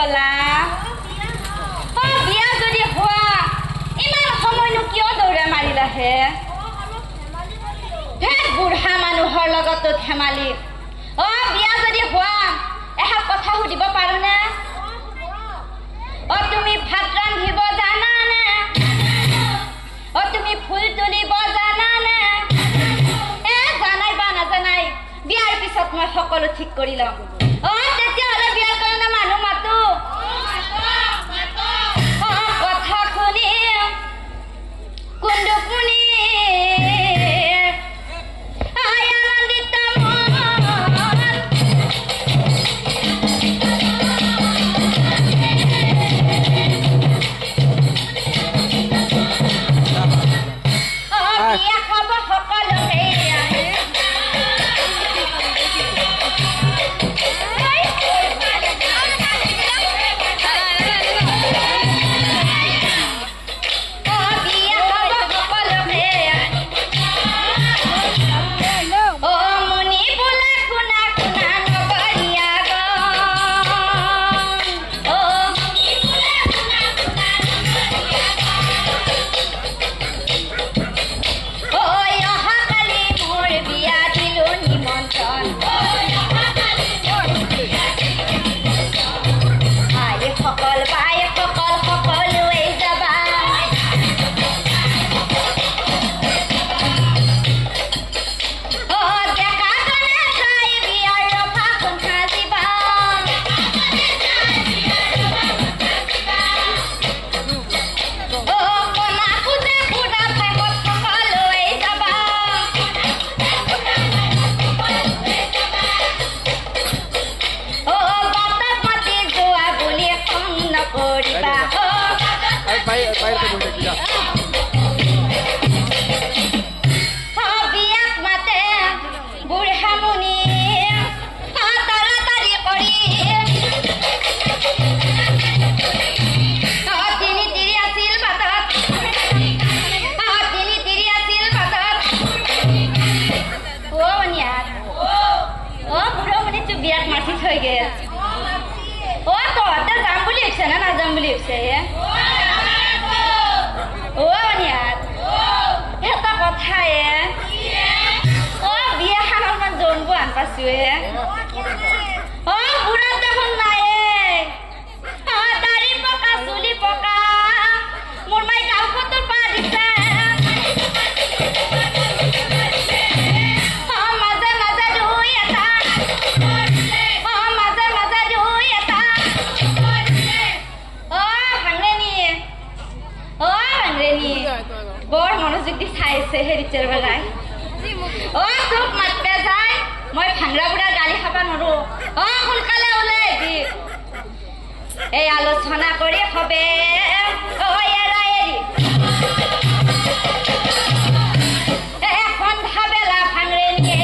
কলা বিয়া যদি হোৱা ইমান সময়নো কিয় দৌৰা মাৰিলাহে বুঢ়া মানুহৰ লগতো ধেমালি বিয়া যদি হোৱা এষাৰ কথা সুধিব পাৰোনে তুমি ভাত ৰান্ধিব জানানে তুমি ফুল তুলিব জানানে জানাই বা নাজানাই বিয়াৰ পিছত মই সকলো ঠিক কৰি লম তেতিয়াহ'লে বিয়াৰ কাৰণে মানুহ মাতো কথা শুনি কুন্দু শুনি বৰ মনোযোগ দি চাইছে হেৰিচৰ বেলাই তোক মাতবে যায় মই ভাংৰা বুঢ়া গালি খাবা নৰো সোনকালে ওলাই দি এই আলোচনা কৰি হবে সন্ধ্যা বেলা ভাংৰে নিয়ে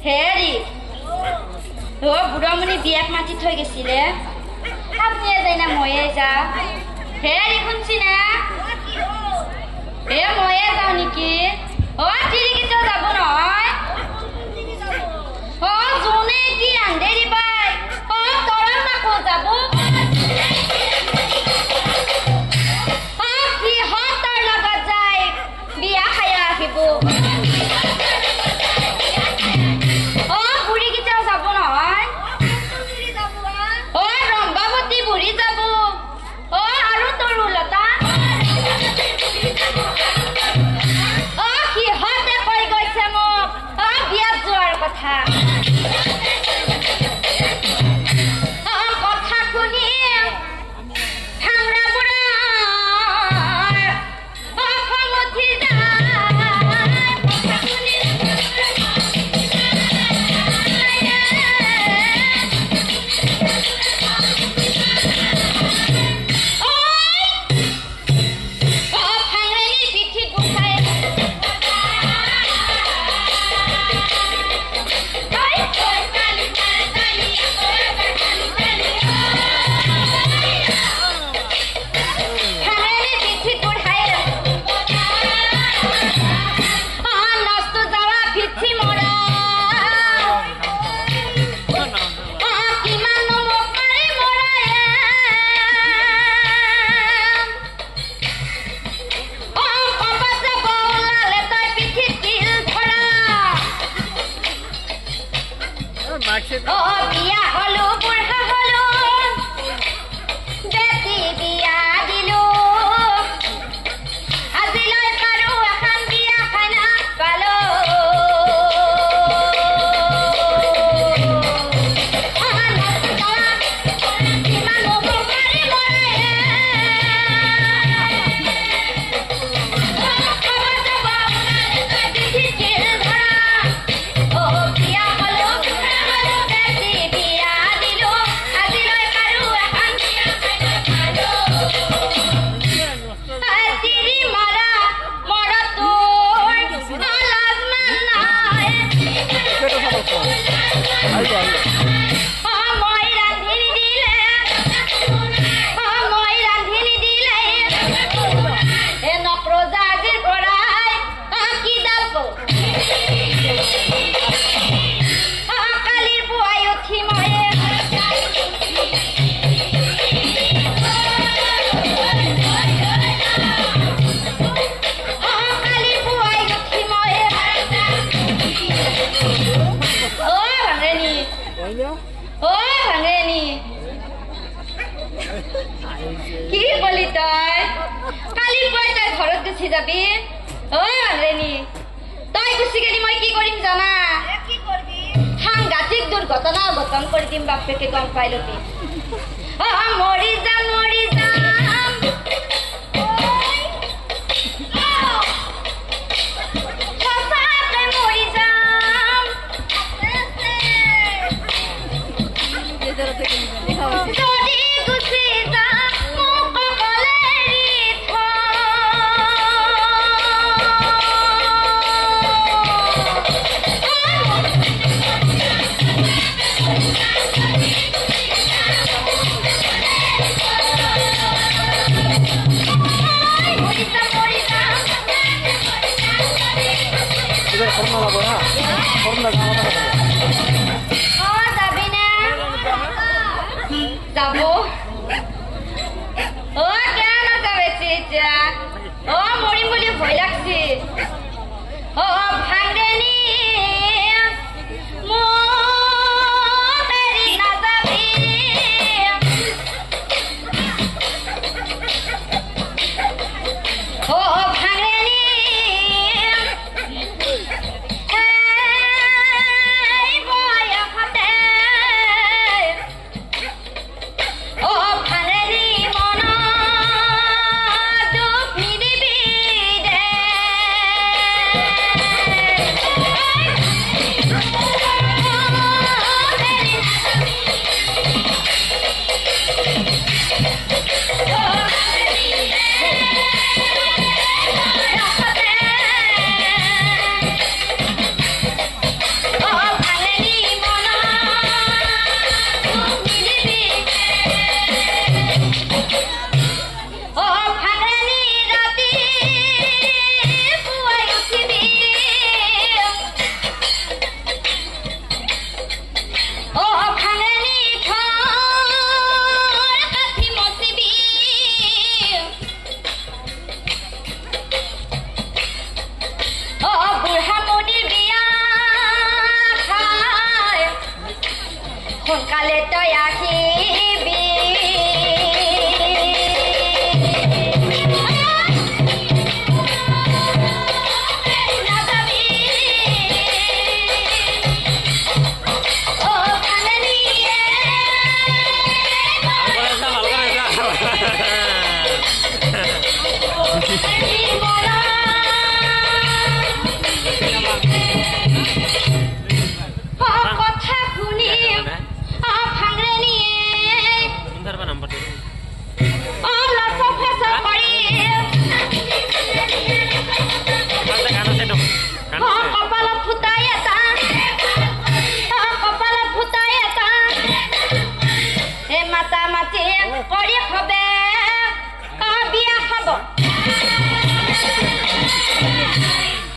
হেৰি বুঢ়ামণি বিয়াত মাতি থৈ গৈছিলে আপুনিয়ে যায় না ময়ে যাওঁ হেৰি শুনছি না ময়ে যাওঁ নেকি তিৰিকেইটাও যাব নহয় যোনে কি আন্ধেৰি পাই তৰা মাকো যাব সিহঁতৰ লগত যায় বিয়া খাই আহিব Bye. গুচি যাবি ঐ ৰেণী তই গুচি গেলি মই কি কৰিম জানা সাংঘাতিক দুৰ্ঘটনা অঘটন কৰি দিম বাপেকে গম পাই লবি মৰি যাম যাব কেন যাবেছি এতিয়া মৰিম বুলি ভয় লাগছি ভাঙেনি নাযাবি ভাঙেনি সোনকালে তই আহি